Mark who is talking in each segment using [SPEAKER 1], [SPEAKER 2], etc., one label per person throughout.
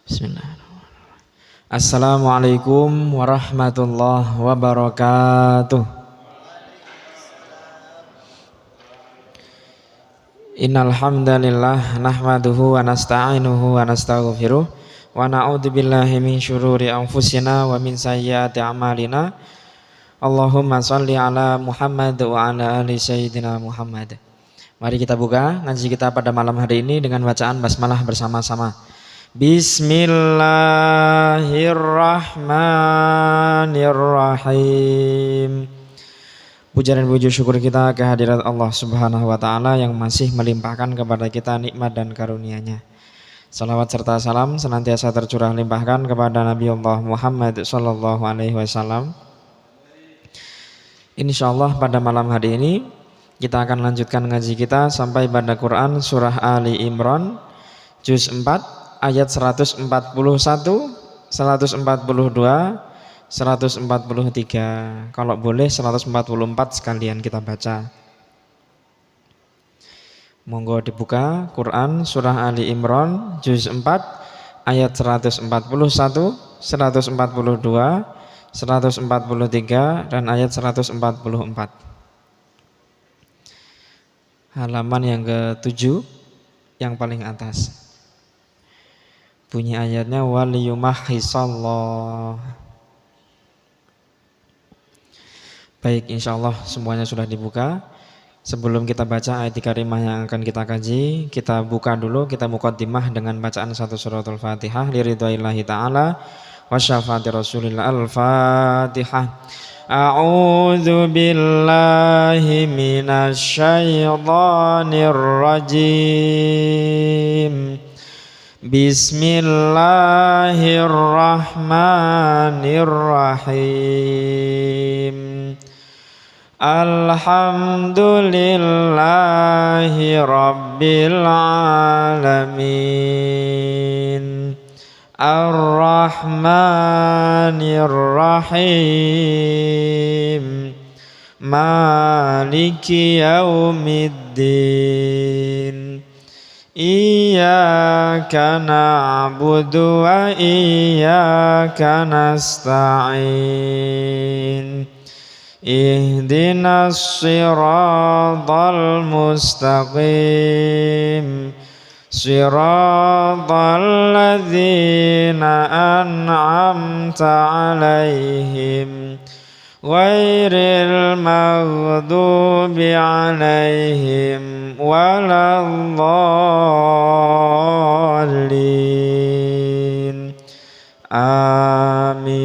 [SPEAKER 1] Bismillahirrahmanirrahim. Assalamualaikum warahmatullahi wabarakatuh. Innal hamdalillah nahmaduhu wa nasta'inuhu wa nastaghfiruh wa na'udzu billahi min syururi anfusina wa min sayyiati a'malina. Allahumma shalli ala Muhammad wa ala ali sayyidina Muhammad. Mari kita buka ngaji kita pada malam hari ini dengan bacaan basmalah bersama-sama. Bismillahirrahmanirrahim. Puja dan puji syukur kita kehadirat Allah Subhanahu wa taala yang masih melimpahkan kepada kita nikmat dan karunia-Nya. Salawat serta salam senantiasa tercurah limpahkan kepada Nabi Allah Muhammad sallallahu alaihi wasallam. Insyaallah pada malam hari ini kita akan lanjutkan ngaji kita sampai pada Quran surah Ali Imran juz 4 ayat 141, 142, 143. Kalau boleh 144 sekalian kita baca. Monggo dibuka Quran surah Ali Imran juz 4 ayat 141, 142, 143 dan ayat 144. Halaman yang ke-7 yang paling atas. Bunyi ayatnya waliyumahhisallah. Baik, insyaallah semuanya sudah dibuka. Sebelum kita baca ayat karimah yang akan kita kaji, kita buka dulu, kita muqaddimah dengan bacaan satu suratul Fatihah liridwaillahi ta'ala wa syafaati Rasulillah. Al-Fatihah. A'udzu billahi minasy syaithanir rajim. Bismillahirrahmanirrahim. Alhamdulillahi rabbil alamin. Ar-Rahmanir-Rahim. Maliki yaumiddin. Iyyaka na'budu wa iyyaka nasta'in. Ihdinas siratal mustaqim. Siratal ladzina an'amta 'alaihim ghairil maghdubi 'alaihim waladdallin. Amin.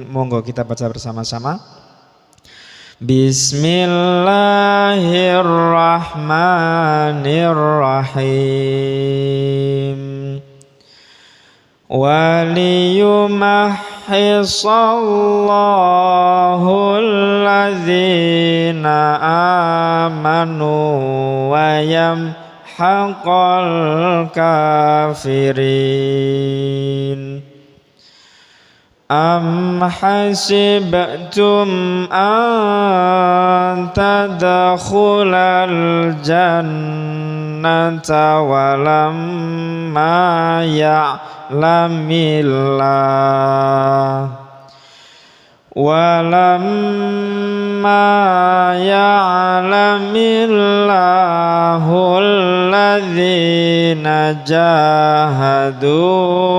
[SPEAKER 1] Monggo kita baca bersama-sama. Bismillahirrahmanirrahim. Waliyumahhisallahu alladzina amanu wa yamhaqal kafirin. Am hasibtum an tadkhulal jannata walamma ya'lamillahu alladzina jahadu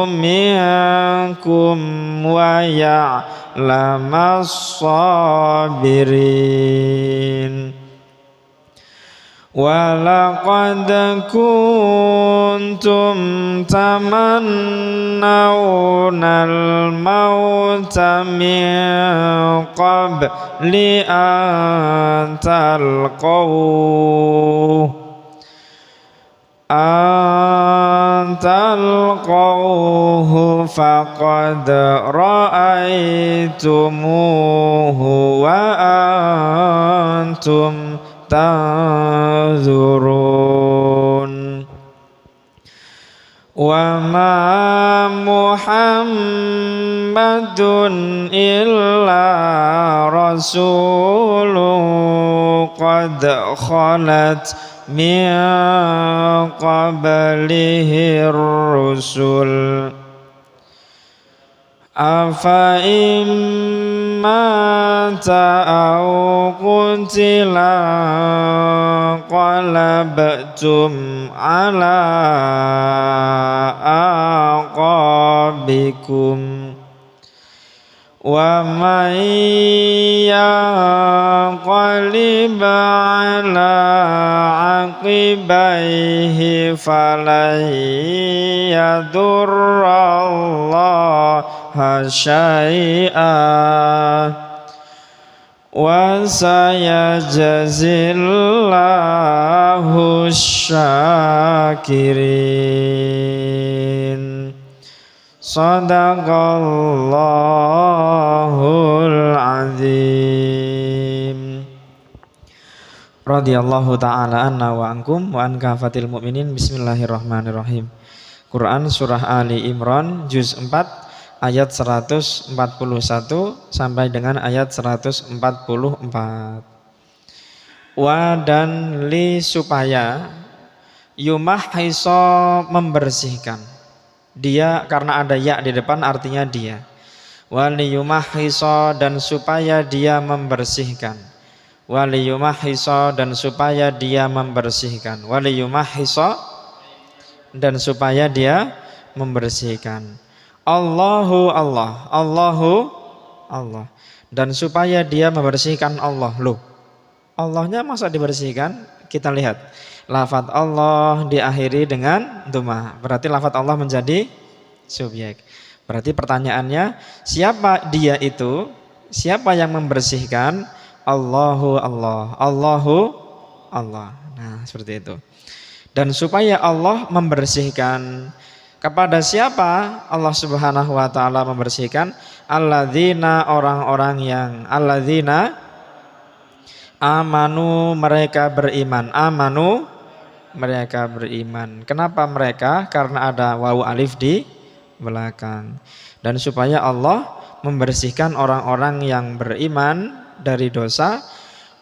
[SPEAKER 1] minkum wa ya'lamas sabirin. Walaqad kuntum tamannawnal mauta min qabli an talqawhu faqad ra'aytumuhu wa antum tanzurun. Wa ma Muhammadun illa rasulun qad khalat min qablihir rusul afa imma ta'au qutila qalabtum ala aqabikum wa man yanqalib ala aqibaihi falan yadurrallaha syai'a wa sayajzillahu syakirin. Sadaqallahul azim. Radhiyallahu ta'ala anna wa ankum wa an kafatil mu'minin. Bismillahirrahmanirrahim. Quran surah Ali Imran juz 4 ayat 141 sampai dengan ayat 144. Wa dan li supaya yumahhiso membersihkan. Dia karena ada ya di depan artinya dia. Waliyumahhiso dan supaya dia membersihkan. Waliyumahhiso dan supaya dia membersihkan. Waliyumahhiso dan supaya dia membersihkan. Allahu Allah, Allahu Allah. Dan supaya dia membersihkan Allah. Loh, Allahnya masa dibersihkan? Kita lihat. Lafaz Allah diakhiri dengan dhamma. Berarti lafaz Allah menjadi subjek. Berarti pertanyaannya, siapa dia itu? Siapa yang membersihkan? Allahu Allah. Allahu Allah. Nah, seperti itu. Dan supaya Allah membersihkan, kepada siapa Allah Subhanahu wa taala membersihkan? Alladzina orang-orang yang alladzina amanu mereka beriman. Amanu mereka beriman. Kenapa mereka? Karena ada wawu alif di belakang. Dan supaya Allah membersihkan orang-orang yang beriman dari dosa.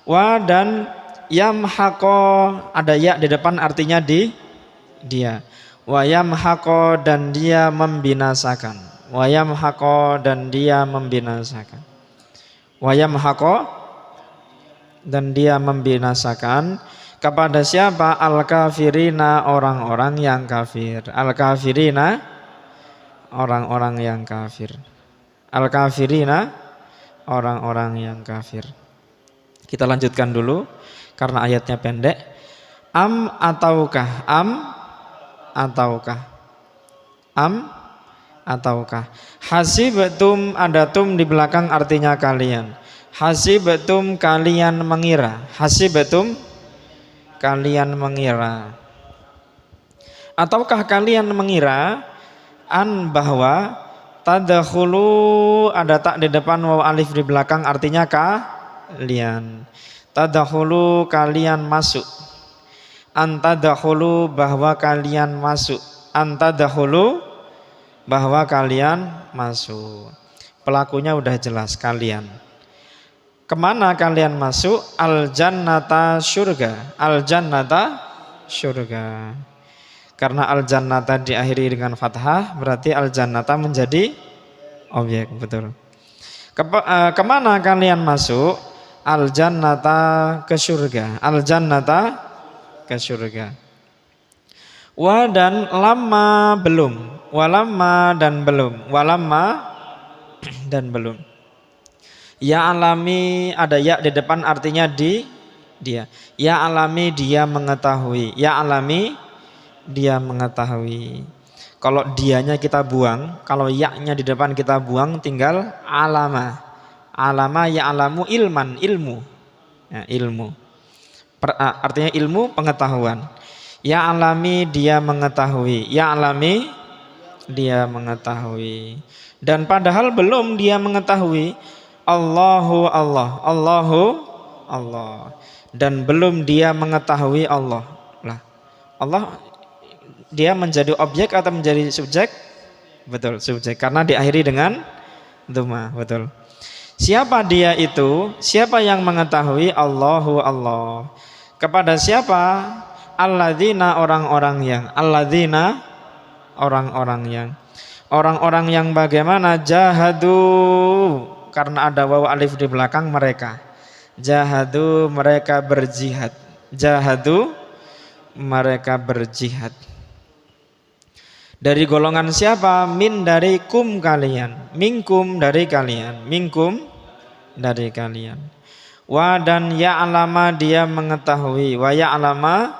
[SPEAKER 1] Wa dan yamhaqo ada ya di depan artinya di dia. Wa yamhaqo dan dia membinasakan. Wa yamhaqo dan dia membinasakan. Wa yamhaqo dan dia membinasakan. Kepada siapa? Al-kafirina orang-orang yang kafir. Al-kafirina orang-orang yang kafir. Al-kafirina orang-orang yang kafir. Kita lanjutkan dulu karena ayatnya pendek. Am ataukah? Am ataukah? Am ataukah? Hasibtum ada tum di belakang artinya kalian. Hasibtum kalian mengira. Hasibtum kalian mengira. Ataukah kalian mengira an bahwa tadkhulu ada tak di depan waw alif di belakang artinya kalian. Tadkhulu kalian masuk. An tadkhulu bahwa kalian masuk. An tadkhulu bahwa kalian masuk. Pelakunya udah jelas kalian. Kemana kalian masuk? Al-jannata syurga. Al-jannata syurga. Karena al-jannata diakhiri dengan fathah, berarti al-jannata menjadi objek, betul. Kemana kalian masuk? Al-jannata ke surga. Al-jannata ke surga. Wa dan lama belum. Walamma dan belum. Walamma dan belum. Ya alami ada ya di depan artinya di dia. Ya alami dia mengetahui. Ya alami dia mengetahui. Kalau dianya kita buang, kalau ya-nya di depan kita buang, tinggal alama. Alama ya alamu ilman, ilmu. Ya, ilmu. Artinya ilmu pengetahuan. Ya alami dia mengetahui. Ya alami dia mengetahui. Dan padahal belum dia mengetahui. Allahu Allah, Allahu Allah. Dan belum dia mengetahui Allah. Lah, Allah dia menjadi objek atau menjadi subjek? Betul, subjek karena diakhiri dengan dhamma, betul. Siapa dia itu? Siapa yang mengetahui? Allahu Allah. Kepada siapa? alladzina orang-orang yang, alladzina orang-orang yang bagaimana, jahadu karena ada waw alif di belakang, mereka jahadu mereka berjihad, jahadu mereka berjihad. Dari golongan siapa? Min dari kum kalian, minkum dari kalian, minkum dari kalian. Wa dan ya'lama dia mengetahui, wa ya'lama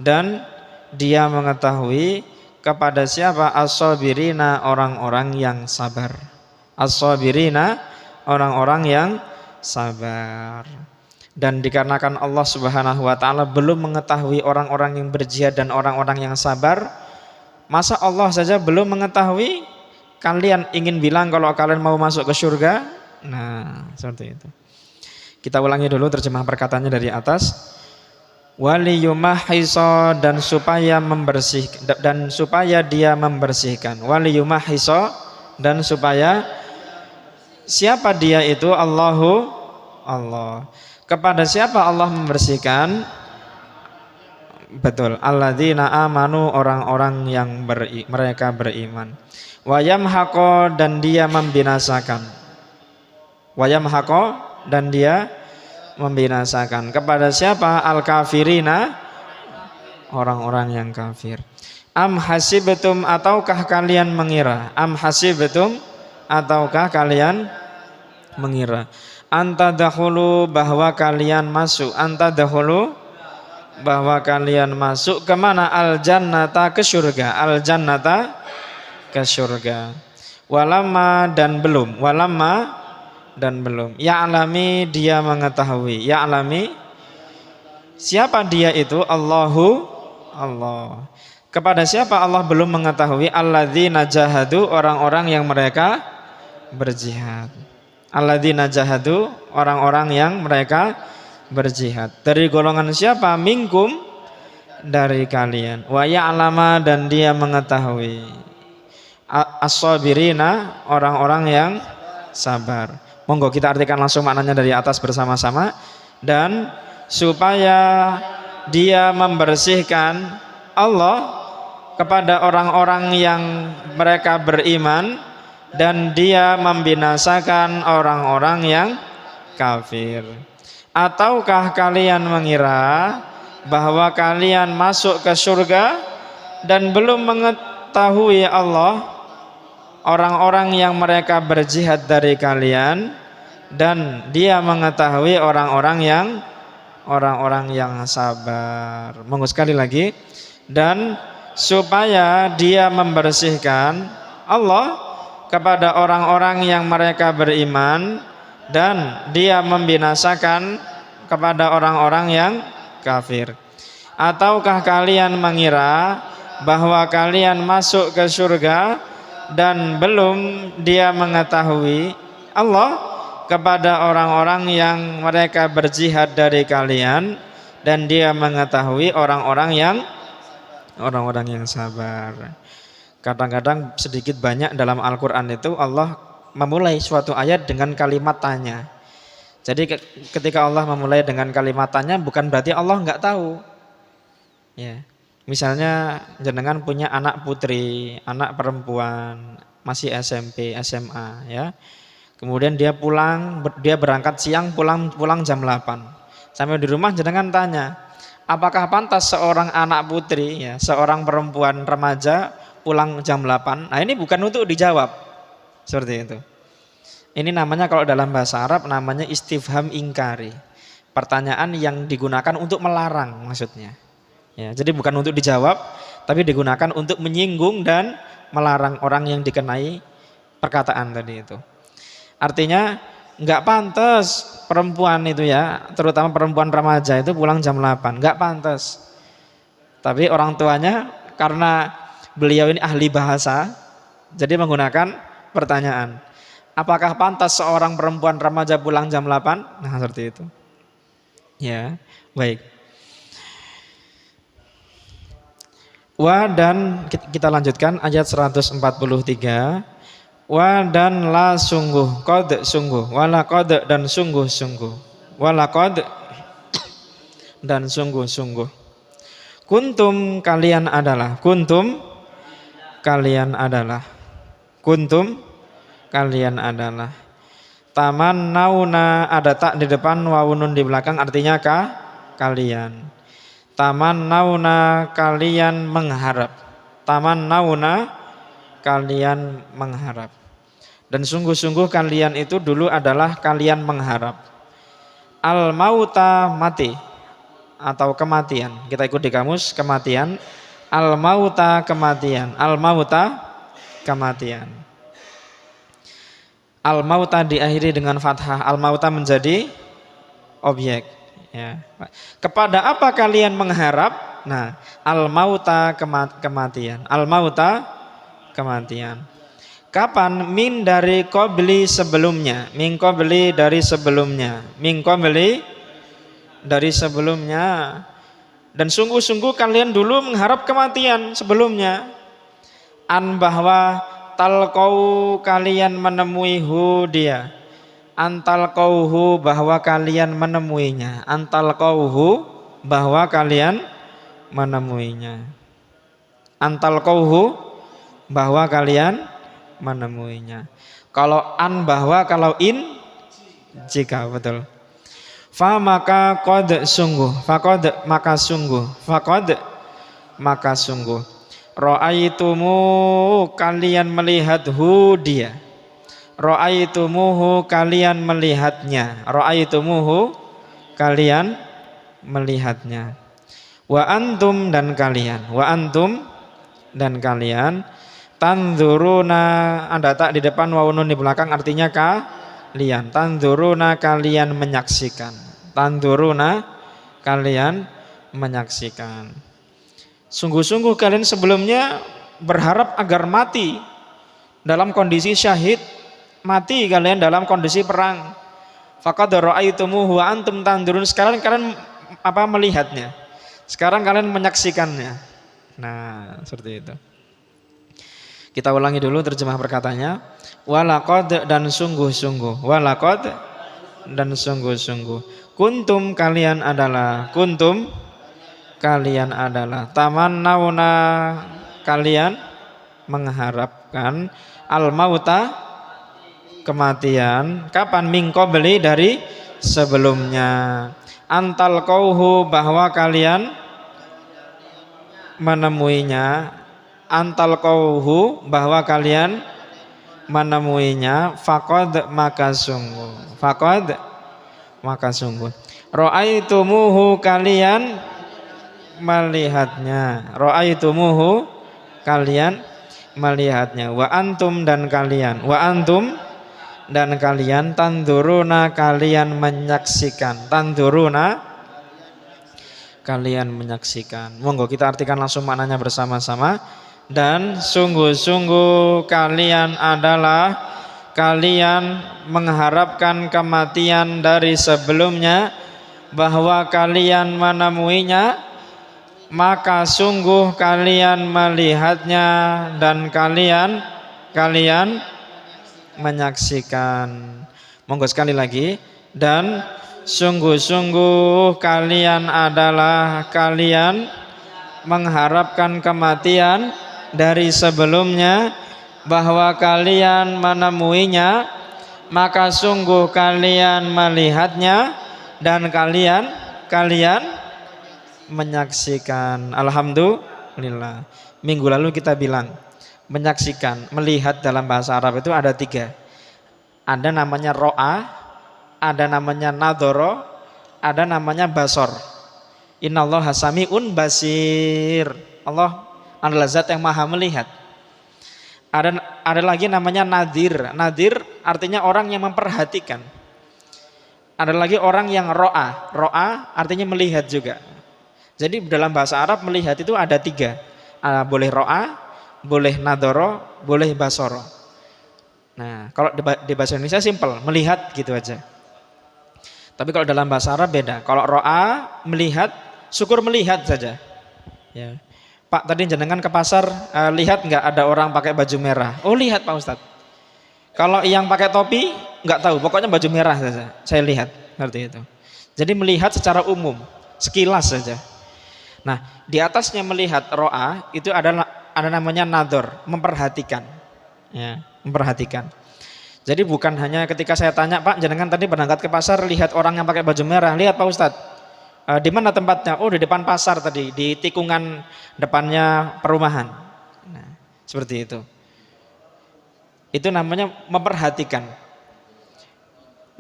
[SPEAKER 1] dan dia mengetahui kepada siapa? As-sabirina orang-orang yang sabar. As-sabirina orang-orang yang sabar. Dan dikarenakan Allah Subhanahu wa taala belum mengetahui orang-orang yang berjihad dan orang-orang yang sabar, masa Allah saja belum mengetahui, kalian ingin bilang kalau kalian mau masuk ke surga? Nah, seperti itu. Kita ulangi dulu terjemah perkataannya dari atas. Waliyumahhiso dan supaya membersihkan, dan supaya dia membersihkan. Waliyumahhiso dan supaya siapa dia itu? Allahu Allah. Kepada siapa Allah membersihkan? Betul, alladzina amanu orang-orang yang mereka beriman. Wayamhaqo dan dia membinasakan. Wayamhaqo dan dia membinasakan. Kepada siapa? Al-kafirina orang-orang yang kafir. Am hasibtum ataukah kalian mengira? Am hasibtum ataukah kalian mengira? Antadkhulu bahwa kalian masuk, antadkhulu bahwa kalian masuk kemana? Al-jannata ke surga, al-jannata ke surga. Walamma dan belum, walamma dan belum. Ya'lami dia mengetahui, ya'lami siapa dia itu? Allahu Allah. Kepada siapa Allah belum mengetahui? Alladzina jahadu orang-orang yang mereka berjihad. Alladzina jahadu orang-orang yang mereka berjihad. Dari golongan siapa? Minkum dari kalian. Wa ya'lama dan dia mengetahui. As-sabirina orang-orang yang sabar. Monggo kita artikan langsung maknanya dari atas bersama-sama. Dan supaya dia membersihkan, Allah kepada orang-orang yang mereka beriman, dan dia membinasakan orang-orang yang kafir. Ataukah kalian mengira bahwa kalian masuk ke surga dan belum mengetahui Allah orang-orang yang mereka berjihad dari kalian, dan dia mengetahui orang-orang yang sabar. Monggo sekali lagi. Dan supaya dia membersihkan, Allah kepada orang-orang yang mereka beriman, dan dia membinasakan kepada orang-orang yang kafir. Ataukah kalian mengira bahwa kalian masuk ke surga dan belum dia mengetahui Allah kepada orang-orang yang mereka berjihad dari kalian, dan dia mengetahui orang-orang yang sabar. Kadang-kadang sedikit banyak dalam Al-Quran itu Allah memulai suatu ayat dengan kalimat tanya. Jadi ketika Allah memulai dengan kalimat tanya, bukan berarti Allah nggak tahu. Ya, misalnya jenengan punya anak putri, anak perempuan, masih SMP, SMA, ya. Kemudian dia pulang, dia berangkat siang, pulang jam 8. Sampai di rumah jenengan tanya, apakah pantas seorang anak putri, ya, seorang perempuan remaja pulang jam 8? Nah, ini bukan untuk dijawab. Seperti itu. Ini namanya kalau dalam bahasa Arab namanya istifham ingkari. Pertanyaan yang digunakan untuk melarang maksudnya. Ya, jadi bukan untuk dijawab, tapi digunakan untuk menyinggung dan melarang orang yang dikenai perkataan tadi itu. Artinya nggak pantas perempuan itu, ya, terutama perempuan remaja itu pulang jam 8, nggak pantas. Tapi orang tuanya karena beliau ini ahli bahasa, jadi menggunakan pertanyaan, apakah pantas seorang perempuan remaja pulang jam 8? Nah, seperti itu. Ya, baik. Wa dan kita lanjutkan ayat 143. Wa dan la sungguh, qad sungguh, wala qad dan sungguh-sungguh, wala qad dan sungguh-sungguh. Kuntum kalian adalah. Kuntum kalian adalah. Kuntum kalian adalah. Taman nauna ada tak di depan wawunun di belakang artinya kalian. Taman nauna kalian mengharap. Taman nauna kalian mengharap. Dan sungguh-sungguh kalian itu dulu adalah kalian mengharap. Al mauta mati atau kematian. Kita ikut di kamus kematian. Al mauta kematian. Al mauta kematian. Al mauta diakhiri dengan fathah. Al mauta menjadi objek. Ya. Kepada apa kalian mengharap? Nah, al mauta kematian. Al mauta kematian. Kapan? Min dari qabli sebelumnya. Min qabli dari sebelumnya. Min qabli dari sebelumnya. Dan sungguh-sungguh kalian dulu mengharap kematian sebelumnya. An bahwa talqau kalian menemui hu dia. Antal kauhu bahwa kalian menemuinya. Antal kauhu bahwa kalian menemuinya. Antal kauhu bahwa kalian menemuinya. Kalau an bahwa, kalau in jika, betul. Fa maka qad sungguh, faqad maka sungguh, faqad maka sungguh. Ra'aitumu kalian melihat hu dia. Ra'aitumuhu kalian melihatnya. Ra'aitumuhu kalian melihatnya. Wa antum dan kalian. Wa antum dan kalian. Tanzuruna ada tak di depan wawunun di belakang artinya kalian. Tanzuruna kalian menyaksikan. Tanzuruna kalian menyaksikan. Sungguh-sungguh kalian sebelumnya berharap agar mati dalam kondisi syahid, mati kalian dalam kondisi perang. Faqad ra'aitumuhu wa antum tanzurun. Sekarang kalian melihatnya. Sekarang kalian menyaksikannya. Nah, seperti itu. Kita ulangi dulu terjemah perkataannya. Walaqad dan sungguh-sungguh. Walaqad dan sungguh-sungguh. Kuntum kalian adalah. Kuntum kalian adalah. Tamannauna kalian mengharapkan. Al mauta kematian. Kapan? Min qabli dari sebelumnya. Antal kauhu bahwa kalian menemuinya. Antal kauhu bahwa kalian menemuinya. Faqad maka sungguh. Faqad maka sungguh. Ra'aitumuhu kalian melihatnya. Ra'aitumuhu kalian melihatnya. Wa antum dan kalian. Wa antum dan kalian. Tanzuruna kalian menyaksikan. Tanzuruna kalian menyaksikan. Monggo kita artikan langsung maknanya bersama-sama. Dan sungguh-sungguh kalian adalah kalian mengharapkan kematian dari sebelumnya, bahwa kalian menemuinya, maka sungguh kalian melihatnya dan kalian menyaksikan. Monggo sekali lagi. Dan sungguh-sungguh kalian adalah kalian mengharapkan kematian dari sebelumnya, bahwa kalian menemuinya, maka sungguh kalian melihatnya dan kalian menyaksikan. Alhamdulillah. Minggu lalu kita bilang menyaksikan, melihat dalam bahasa Arab itu ada 3. Ada namanya ro'a, ada namanya nadhara, ada namanya basor. Innallaha sami'un basir. Allah adalah zat yang maha melihat. Ada lagi namanya nadir. Nadir artinya orang yang memperhatikan. Ada lagi orang yang ro'a. Ro'a artinya melihat juga. Jadi dalam bahasa Arab melihat itu ada 3. Boleh ro'a, boleh nadhara, boleh basoro. Nah, kalau di bahasa Indonesia simpel, melihat gitu aja. Tapi kalau dalam bahasa Arab beda. Kalau ro'a melihat, syukur melihat saja. Ya. Pak, tadi jenengan ke pasar, lihat nggak ada orang pakai baju merah? Oh, lihat Pak Ustadz. Kalau yang pakai topi nggak tahu, pokoknya baju merah saja. Saya lihat, seperti itu. Jadi melihat secara umum, sekilas saja. Nah, di atasnya melihat ro'a itu adalah ada namanya nador, memperhatikan. Ya, memperhatikan. Jadi bukan hanya ketika saya tanya, Pak, jenengan tadi berangkat ke pasar lihat orang yang pakai baju merah, lihat Pak Ustadz, di mana tempatnya? Oh, di depan pasar tadi, di tikungan depannya perumahan. Nah, seperti itu. Itu namanya memperhatikan.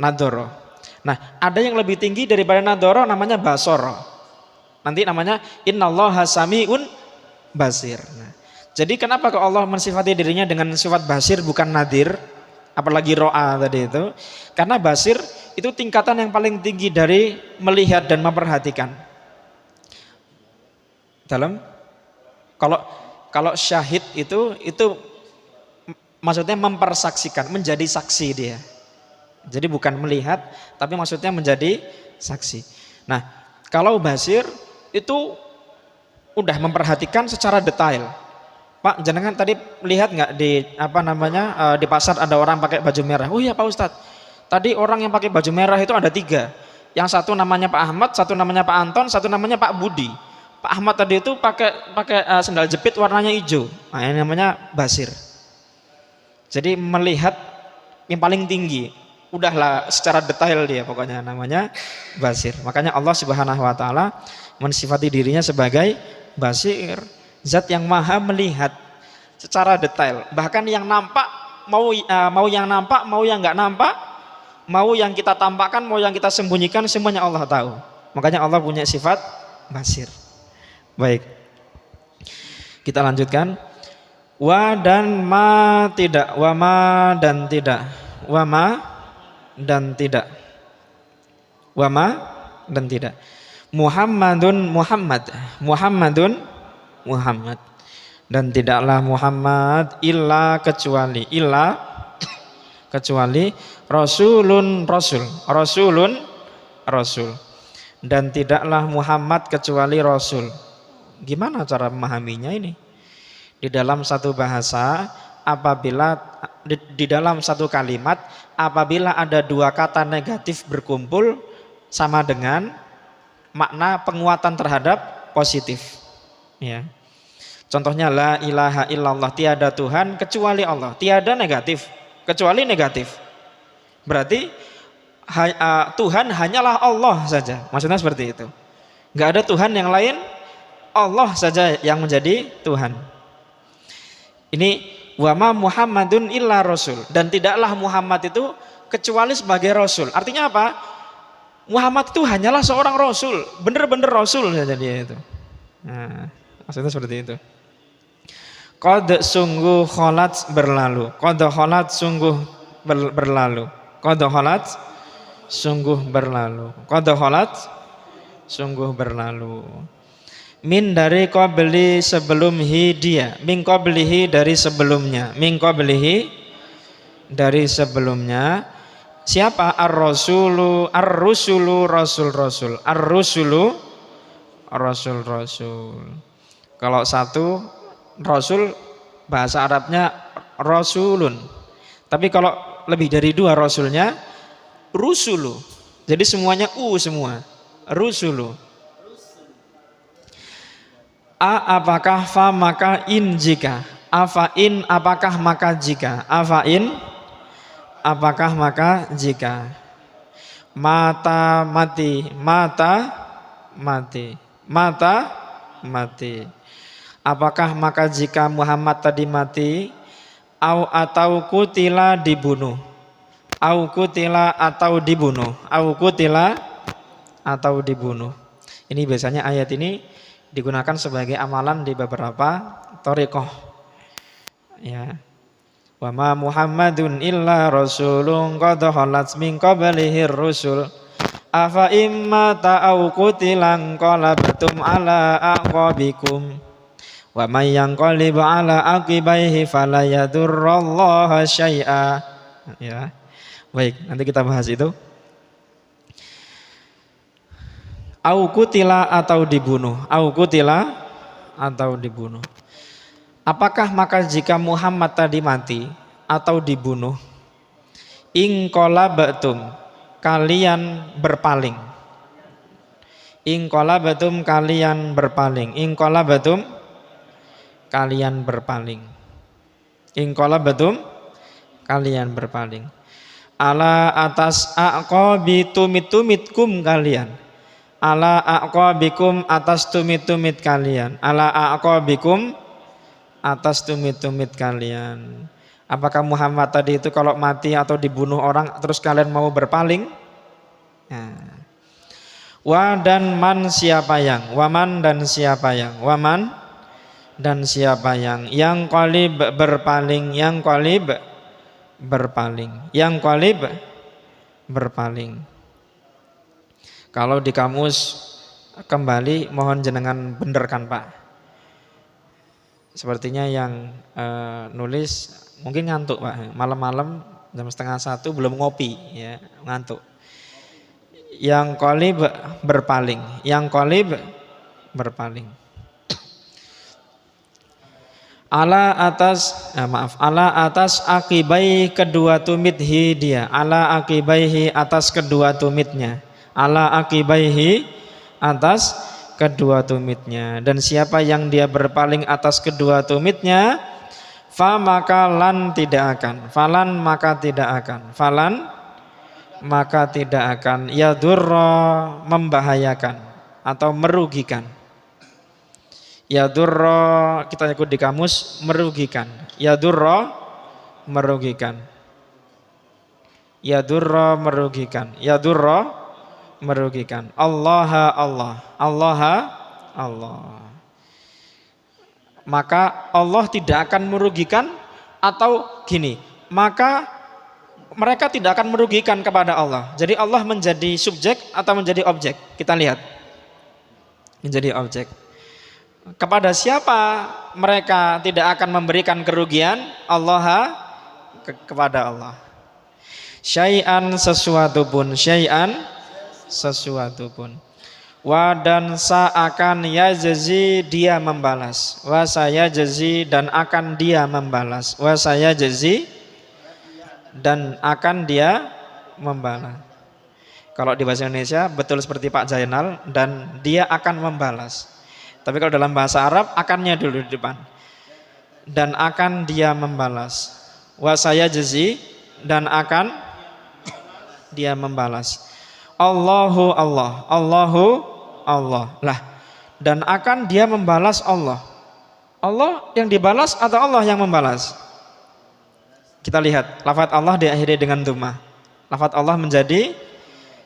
[SPEAKER 1] Nadoro. Nah, ada yang lebih tinggi daripada nadoro, namanya basoro. Nanti namanya innallaha sami'un basir. Nah, jadi kenapa kok Allah mensifati dirinya dengan sifat basir bukan nadir? Apalagi ro'a tadi itu, karena basir itu tingkatan yang paling tinggi dari melihat dan memperhatikan. Kalau syahid itu maksudnya mempersaksikan, menjadi saksi dia. Jadi bukan melihat, tapi maksudnya menjadi saksi. Nah, kalau basir itu udah memperhatikan secara detail. Pak, jenengan tadi lihat nggak di di pasar ada orang pakai baju merah? Oh iya Pak Ustadz, tadi orang yang pakai baju merah itu ada 3. Yang satu namanya Pak Ahmad, satu namanya Pak Anton, satu namanya Pak Budi. Pak Ahmad tadi itu pakai sendal jepit warnanya hijau. Nah, ini namanya basir. Jadi melihat yang paling tinggi, udahlah secara detail dia, pokoknya namanya basir. Makanya Allah Subhanahu Wa Taala mensifati dirinya sebagai basir. Zat yang maha melihat secara detail, bahkan yang nampak mau yang nampak, mau yang nggak nampak, mau yang kita tampakkan, mau yang kita sembunyikan, semuanya Allah tahu. Makanya Allah punya sifat basir. Baik, kita lanjutkan. Wa dan ma tidak, wa ma dan tidak, wa ma dan tidak, wa ma dan tidak. Muhammadun Muhammadun dan tidaklah Muhammad kecuali rasulun rasul dan tidaklah Muhammad kecuali rasul. Gimana cara memahaminya ini? Di dalam satu bahasa, apabila di dalam satu kalimat, apabila ada 2 kata negatif berkumpul sama dengan makna penguatan terhadap positif. Ya. Contohnya la ilaha illallah, tiada Tuhan kecuali Allah. Tiada negatif, kecuali negatif. Berarti Tuhan hanyalah Allah saja. Maksudnya seperti itu. Enggak ada Tuhan yang lain, Allah saja yang menjadi Tuhan. Ini wa ma Muhammadun illa rasul, dan tidaklah Muhammad itu kecuali sebagai rasul. Artinya apa? Muhammad itu hanyalah seorang rasul, benar-benar rasul saja dia itu. Nah, maksudnya seperti itu. Qad sungguh kholat berlalu. Qad kholat sungguh berlalu. Qad kholat sungguh berlalu. Qad kholat sungguh berlalu. Min dari qabli sebelum dia. Min qablihi dari sebelumnya. Min qablihi dari sebelumnya. Siapa? Ar-rasulu rasul-rasul. Ar-rusulu rasul-rasul. Kalau satu rasul bahasa Arabnya rasulun. Tapi kalau lebih dari 2 rasulnya rusulu. Jadi semuanya semua. Rusulu. Apakah fa maka in jika. Afa in apakah maka jika. Afa in apakah maka jika. Mata mati. Apakah maka jika Muhammad tadi mati, atau kutila dibunuh, atau dibunuh. Ini biasanya ayat ini digunakan sebagai amalan di beberapa thariqah. Ya. Wa ma Muhammadun illa rasulun qad khalat min qablihi rusul. Afa imma ta'au kutilan qalabtum ala aqabikum. Wa may yanqalib ala aqibaihi fala yadurrallaha syai'a. Ya. Baik, nanti kita bahas itu. Au kutila atau dibunuh. Apakah maka jika Muhammad tadi mati atau dibunuh, in qalabtum, kalian berpaling. Inqalabatum kalian berpaling. Inqalabatum kalian berpaling. Inqalabatum kalian berpaling. Ala atas aqabi tumit-tumitkum kalian. Ala aqabikum atas tumit-tumit kalian. Ala aqabikum atas tumit-tumit kalian. Apakah Muhammad tadi itu kalau mati atau dibunuh orang terus kalian mau berpaling? Nah. Wa dan man siapa yang, waman dan siapa yang, waman dan siapa yang qalib berpaling, yang qalib berpaling, yang qalib berpaling. Kalau di kamus kembali mohon jenengan benderkan Pak. Sepertinya yang nulis mungkin ngantuk Pak, malam-malam jam 12:30 belum ngopi ya, ngantuk. Yang qalib berpaling, yang qalib berpaling. Ala atas akibai kedua tumithi dia, ala akibaihi atas kedua tumitnya, ala akibaihi atas kedua tumitnya. Dan siapa yang dia berpaling atas kedua tumitnya, fa maka lan tidak akan, falan maka tidak akan, falan maka tidak akan, yadurra membahayakan atau merugikan. Yadurra kita ikut di kamus merugikan. Yadurra merugikan. Yadurra merugikan. Yadurra merugikan. Allah Allah. Allah Allah. Maka Allah tidak akan merugikan atau gini. Maka mereka tidak akan merugikan kepada Allah. Jadi Allah menjadi subjek atau menjadi objek? Kita lihat. Menjadi objek. Kepada siapa mereka tidak akan memberikan kerugian? Allah kepada Allah. Syai'an sesuatu pun, syai'an sesuatu pun. Wa dan sa'akan yajzi dia membalas. Wa saya jazi dan akan dia membalas. Wa saya jazi dan akan dia membalas. Kalau di bahasa Indonesia betul seperti Pak Zainal, dan dia akan membalas. Tapi kalau dalam bahasa Arab akannya dulu di depan. Dan akan dia membalas. Wa saya jazi dan akan dia membalas. Allahu Allah, Allahu Allah. Lah, dan akan dia membalas Allah. Allah yang dibalas atau Allah yang membalas? Kita lihat, lafaz Allah diakhiri dengan dhammah. Lafaz Allah menjadi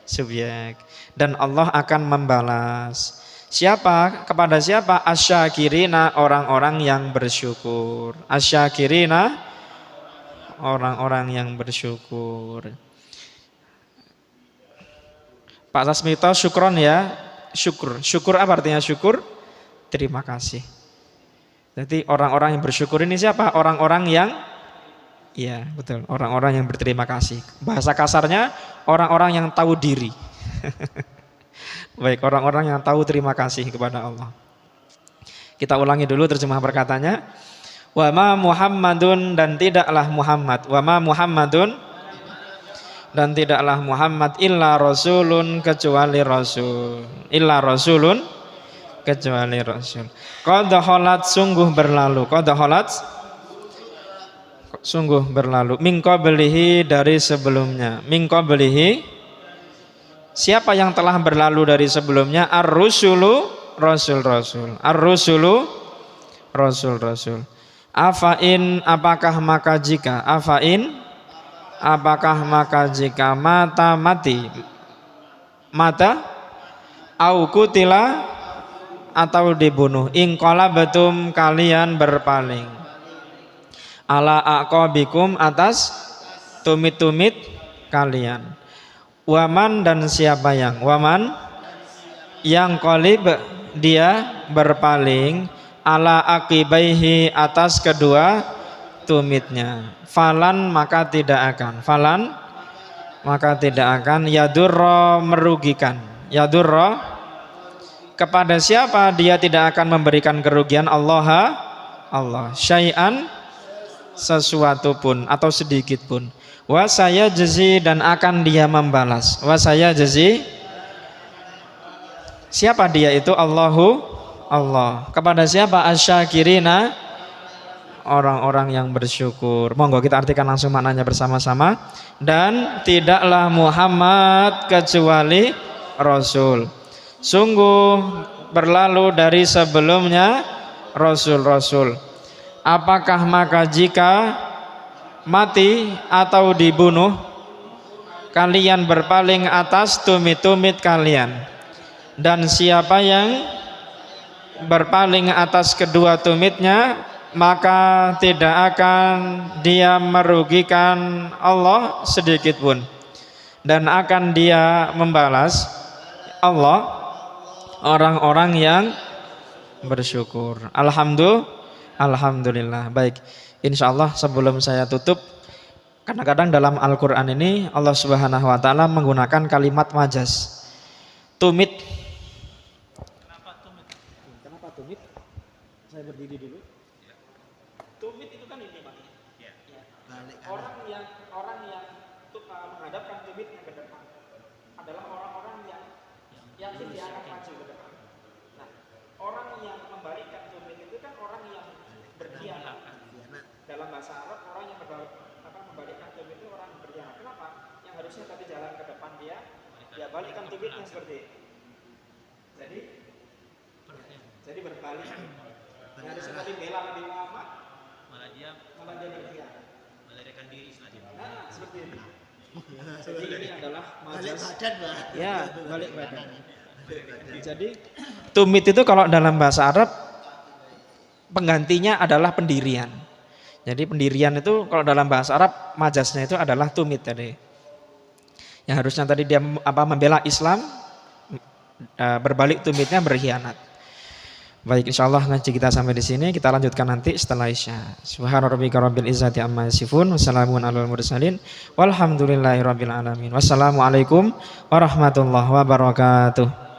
[SPEAKER 1] subjek dan Allah akan membalas. Siapa? Kepada siapa? Asyakirina, orang-orang yang bersyukur. Asyakirina, orang-orang yang bersyukur. Pak Sasmito syukron ya. Syukur. Syukur apa artinya syukur? Terima kasih. Jadi orang-orang yang bersyukur ini siapa? Orang-orang yang, iya betul, orang-orang yang berterima kasih. Bahasa kasarnya orang-orang yang tahu diri. Baik, orang-orang yang tahu terima kasih kepada Allah. Kita ulangi dulu terjemah perkataannya. Wa ma Muhammadun, dan tidaklah Muhammad. Wa ma Muhammadun, dan tidaklah Muhammad illa rasulun, kecuali rasul. Illa rasulun, kecuali rasul. Qad khalat, sungguh berlalu. Qad khalat, sungguh berlalu. Min qablihi, dari sebelumnya. Min qablihi, siapa yang telah berlalu dari sebelumnya? Ar-rusulu, rasul-rasul. Ar-rusulu, rasul-rasul. Afain, apakah maka jika. Afain, apakah maka jika. Mata mati. Mata au kutila, atau dibunuh. Inqalabatum, kalian berpaling. Ala aqabikum, atas tumit-tumit kalian. Waman, dan siapa yang, waman yang qalib dia berpaling, ala akibaihi, atas kedua tumitnya. Falan maka tidak akan, falan maka tidak akan, yadurra merugikan. Yadurra, kepada siapa dia tidak akan memberikan kerugian? Allah Allah. Syai'an, sesuatu pun atau sedikit pun. Wa saya jazi, dan akan dia membalas. Wa saya jazi, Siapa dia itu? Allah. Kepada siapa? Asyakirina, orang-orang yang bersyukur. Monggo kita artikan langsung maknanya bersama-sama. Dan tidaklah Muhammad kecuali Rasul. Sungguh berlalu dari sebelumnya Rasul-Rasul. Apakah maka jika mati atau dibunuh, kalian berpaling atas tumit-tumit kalian? Dan siapa yang berpaling atas kedua tumitnya, maka tidak akan dia merugikan Allah sedikit pun, dan akan dia membalas Allah orang-orang yang bersyukur. Alhamdulillah. Baik, insyaallah sebelum saya tutup, kadang-kadang dalam Al-Quran ini Allah Subhanahu wa ta'ala menggunakan kalimat majaz. Tumit. Kenapa tumit? Saya berdiri dulu. Tumit itu kan ini Pak. Ya. Orang yang menghadapkan tumitnya ke depan adalah orang-orang yang yakin dia akan maju ke depan. Nah, orang yang membalikkan tumit itu kan orang yang berkhianat. Dalam bahasa Arab, orang yang membalikkan tumit itu orang berkhianat. Kenapa? Yang harusnya tadi jalan ke depan dia balikkan tumitnya seperti itu. Jadi berbalik. Yang harusnya tadi bela Nabi Muhammad, malah dia berkhianat, melarikan diri selanjutnya. Nah, seperti ini. Jadi ini adalah balik badan, Pak. Ya, balik badan. Jadi tumit itu kalau dalam bahasa Arab penggantinya adalah pendirian. Jadi pendirian itu kalau dalam bahasa Arab majasnya itu adalah tumit tadi. Yang harusnya tadi dia membela Islam, berbalik tumitnya berkhianat. Baik, insyaallah ngaji kita sampai di sini, kita lanjutkan nanti setelah Isya. Subhanarabbika rabbil izzati amma yasifun, wassalamun alal mursalin, walhamdulillahirabbil alamin. Wassalamualaikum warahmatullahi wabarakatuh.